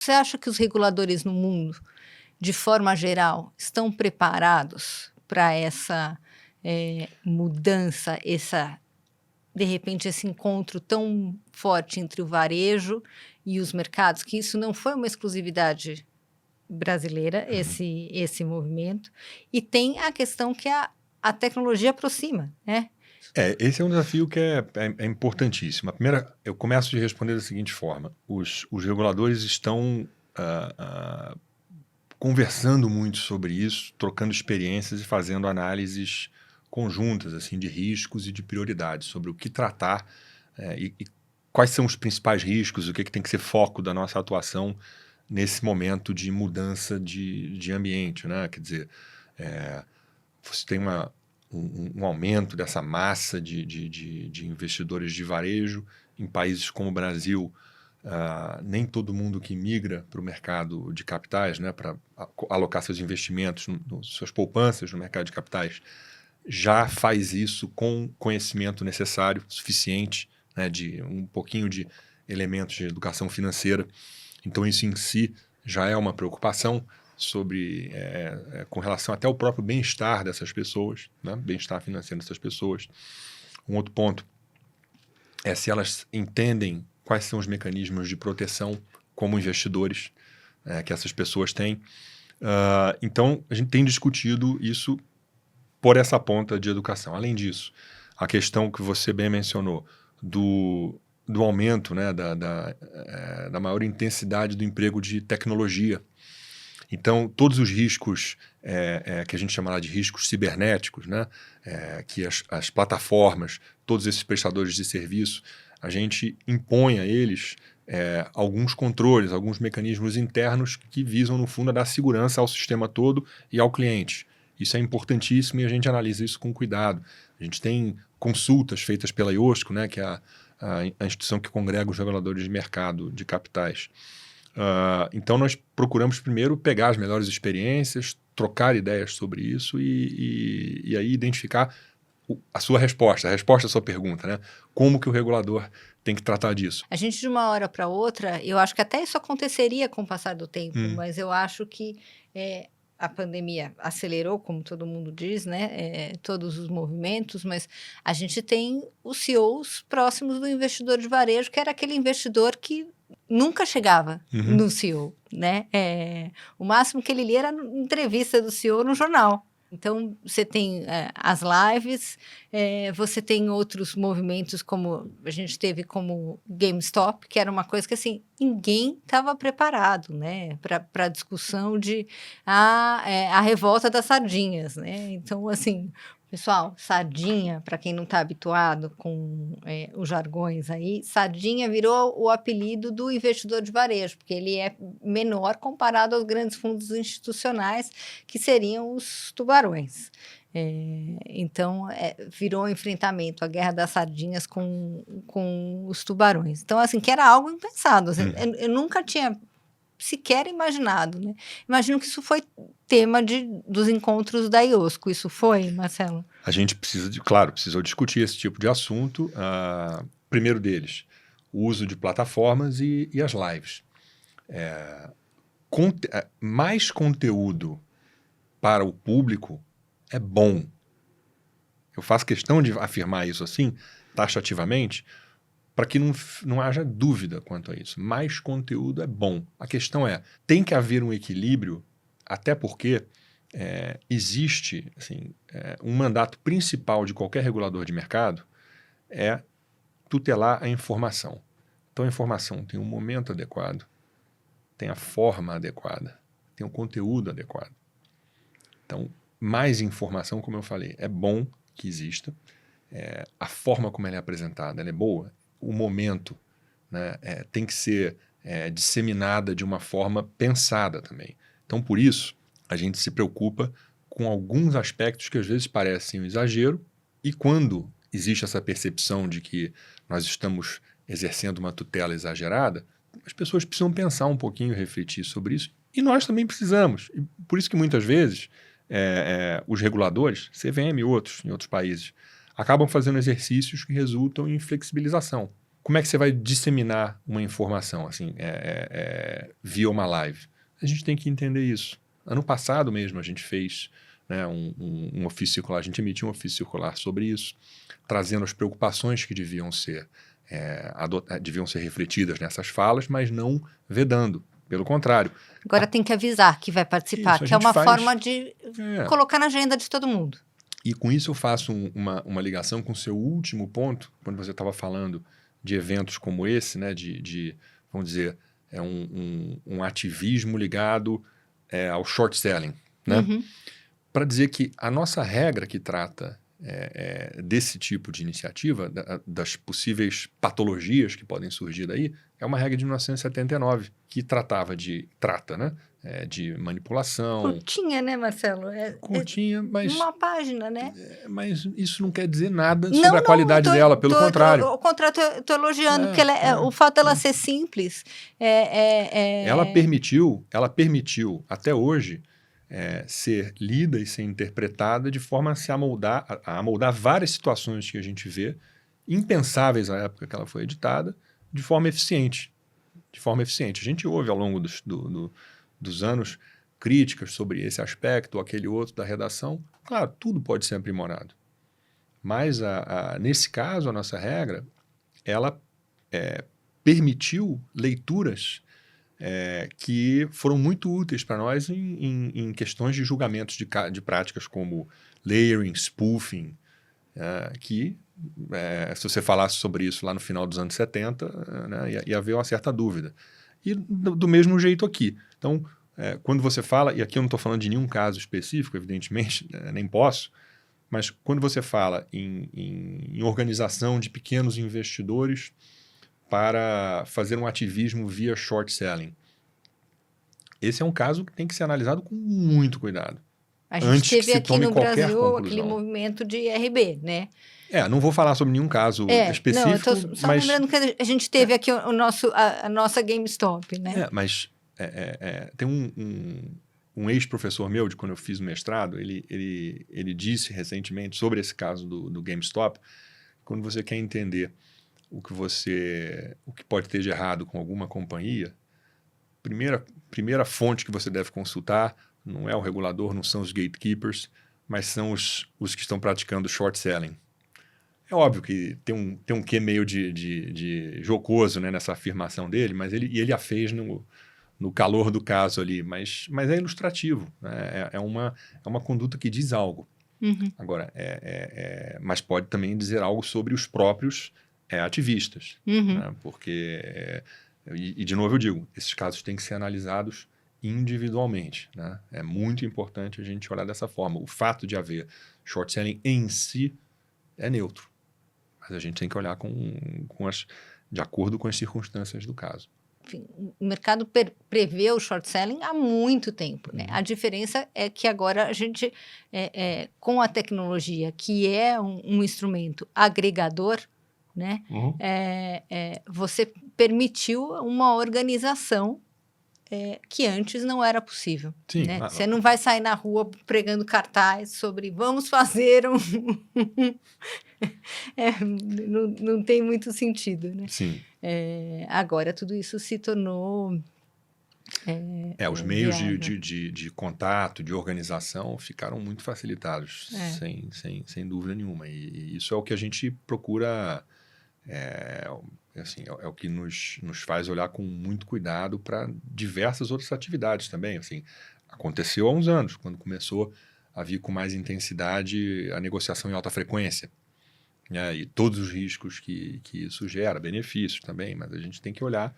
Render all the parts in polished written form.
Você acha que os reguladores no mundo, de forma geral, estão preparados para essa mudança, de repente, esse encontro tão forte entre o varejo e os mercados, que isso não foi uma exclusividade brasileira, esse movimento, e tem a questão que a tecnologia aproxima, né? Esse é um desafio que é importantíssimo. Eu começo de responder da seguinte forma: os reguladores estão conversando muito sobre isso, trocando experiências e fazendo análises conjuntas assim, de riscos e de prioridades sobre o que tratar e quais são os principais riscos, o que tem que ser foco da nossa atuação nesse momento de mudança de ambiente, né? Quer dizer, você tem um aumento dessa massa de investidores de varejo em países como o Brasil. Nem todo mundo que migra para o mercado de capitais, né, para alocar seus investimentos, suas poupanças no mercado de capitais, já faz isso com conhecimento necessário, suficiente, né, de um pouquinho de elementos de educação financeira. Então isso em si já é uma preocupação com relação até ao próprio bem-estar dessas pessoas, né, bem-estar financeiro dessas pessoas. Um outro ponto é se elas entendem quais são os mecanismos de proteção como investidores que essas pessoas têm. Então, a gente tem discutido isso por essa ponta de educação. Além disso, a questão que você bem mencionou do aumento, né, da maior intensidade do emprego de tecnologia. Então, todos os riscos que a gente chama lá de riscos cibernéticos, né, que as plataformas, todos esses prestadores de serviço, a gente impõe a eles alguns controles, alguns mecanismos internos que visam, no fundo, a dar segurança ao sistema todo e ao cliente. Isso é importantíssimo e a gente analisa isso com cuidado. A gente tem consultas feitas pela IOSCO, né, que é a instituição que congrega os reguladores de mercado de capitais. Então, nós procuramos primeiro pegar as melhores experiências, trocar ideias sobre isso e aí identificar a sua resposta, a resposta à sua pergunta, né? Como que o regulador tem que tratar disso? A gente, de uma hora para outra, eu acho que até isso aconteceria com o passar do tempo, mas eu acho que a pandemia acelerou, como todo mundo diz, né, todos os movimentos, mas a gente tem os CEOs próximos do investidor de varejo, que era aquele investidor que nunca chegava no CEO, né? O máximo que ele lia era a entrevista do CEO no jornal. Então, você tem as lives, você tem outros movimentos, como a gente teve como GameStop, que era uma coisa que, assim, ninguém estava preparado, né, para a discussão de a revolta das sardinhas, né? Então, assim, pessoal, sardinha, para quem não está habituado com os jargões aí, sardinha virou o apelido do investidor de varejo, porque ele é menor comparado aos grandes fundos institucionais, que seriam os tubarões. Então, virou um enfrentamento, a guerra das sardinhas com os tubarões. Então, assim, que era algo impensado. Assim, eu nunca tinha sequer imaginado, né? Imagino que isso foi tema dos encontros da IOSCO. Isso foi, Marcelo? A gente precisou discutir esse tipo de assunto. Primeiro deles, o uso de plataformas e as lives. Mais conteúdo para o público é bom. Eu faço questão de afirmar isso assim, taxativamente, para que não haja dúvida quanto a isso. Mais conteúdo é bom. A questão tem que haver um equilíbrio, até porque existe assim, um mandato principal de qualquer regulador de mercado é tutelar a informação. Então, a informação tem um momento adequado, tem a forma adequada, tem o conteúdo adequado. Então, mais informação, como eu falei, é bom que exista. A forma como ela é apresentada, ela é boa. O momento, né, tem que ser disseminada de uma forma pensada também. Então, por isso, a gente se preocupa com alguns aspectos que às vezes parecem um exagero, e quando existe essa percepção de que nós estamos exercendo uma tutela exagerada, as pessoas precisam pensar um pouquinho, refletir sobre isso, e nós também precisamos. E por isso que muitas vezes os reguladores, CVM e outros em outros países, acabam fazendo exercícios que resultam em flexibilização. como é que você vai disseminar uma informação assim, via uma live? A gente tem que entender isso. Ano passado mesmo a gente fez, né, um ofício circular, a gente emitiu um ofício circular sobre isso, trazendo as preocupações que deviam ser refletidas nessas falas, mas não vedando. Pelo contrário. Agora tem que avisar que vai participar, Isso, que é uma forma de colocar na agenda de todo mundo. E com isso eu faço uma ligação com o seu último ponto, quando você estava falando de eventos como esse, né, vamos dizer, um ativismo ligado ao short selling, né? Uhum. Para dizer que a nossa regra que trata desse tipo de iniciativa, das possíveis patologias que podem surgir daí, é uma regra de 1979, que trata, né, de manipulação. Curtinha, né, Marcelo? Curtinha, mas... Uma página, né? Mas isso não quer dizer nada sobre a qualidade dela, pelo contrário. Ao contrário, estou elogiando, porque o fato dela ser simples... Ela permitiu, até hoje, ser lida e ser interpretada de forma a amoldar várias situações que a gente vê, impensáveis à época que ela foi editada, de forma eficiente. A gente ouve ao longo dos anos críticas sobre esse aspecto ou aquele outro da redação. Claro, tudo pode ser aprimorado. Mas, nesse caso, a nossa regra, ela permitiu leituras que foram muito úteis para nós em questões de julgamentos de práticas como layering, spoofing, que, se você falasse sobre isso lá no final dos anos 70, né, ia haver uma certa dúvida. E do mesmo jeito aqui. Então, quando você fala, e aqui eu não estou falando de nenhum caso específico, evidentemente, nem posso, mas quando você fala em organização de pequenos investidores para fazer um ativismo via short selling, esse é um caso que tem que ser analisado com muito cuidado. A gente teve aqui no Brasil aquele movimento de IRB, né? Não vou falar sobre nenhum caso específico. Não, eu tô só lembrando que a gente teve aqui a nossa GameStop, né? Mas tem um ex-professor meu, de quando eu fiz o mestrado, ele disse recentemente sobre esse caso do GameStop, quando você quer entender o que pode ter de errado com alguma companhia, primeira fonte que você deve consultar não é o regulador, não são os gatekeepers, mas são os que estão praticando short selling. É óbvio que tem um quê meio de jocoso, né, nessa afirmação dele, mas ele a fez no calor do caso ali, mas é ilustrativo, né? É uma conduta que diz algo. Uhum. Agora, mas pode também dizer algo sobre os próprios ativistas, uhum. né? Porque, e de novo eu digo, esses casos têm que ser analisados individualmente, né? É muito importante a gente olhar dessa forma. O fato de haver short selling em si é neutro, mas a gente tem que olhar de acordo com as circunstâncias do caso. Enfim, o mercado prevê o short selling há muito tempo, né? A diferença é que agora a gente, com a tecnologia, que é um instrumento agregador, né? Você permitiu uma organização que antes não era possível. Sim, né? Você não vai sair na rua pregando cartaz sobre vamos fazer não tem muito sentido, né? Sim. Agora tudo isso se tornou os meios de contato, de organização ficaram muito facilitados, sem dúvida nenhuma. E isso é o que a gente procura, é o que nos faz olhar com muito cuidado para diversas outras atividades também. Assim, aconteceu há uns anos, quando começou a vir com mais intensidade a negociação em alta frequência. E todos os riscos que isso gera, benefícios também, mas a gente tem que olhar...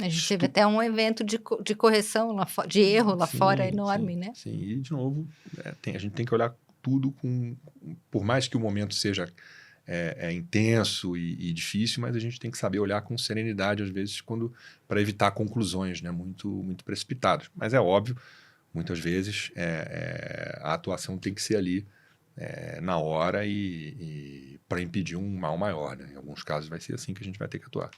A gente teve até um evento de correção, de erro lá fora enorme, né? Sim, e de novo, a gente tem que olhar tudo por mais que o momento seja intenso e difícil, mas a gente tem que saber olhar com serenidade, às vezes, para evitar conclusões, né, muito, muito precipitadas. Mas é óbvio, muitas vezes, a atuação tem que ser ali na hora e para impedir um mal maior, né? Em alguns casos vai ser assim que a gente vai ter que atuar.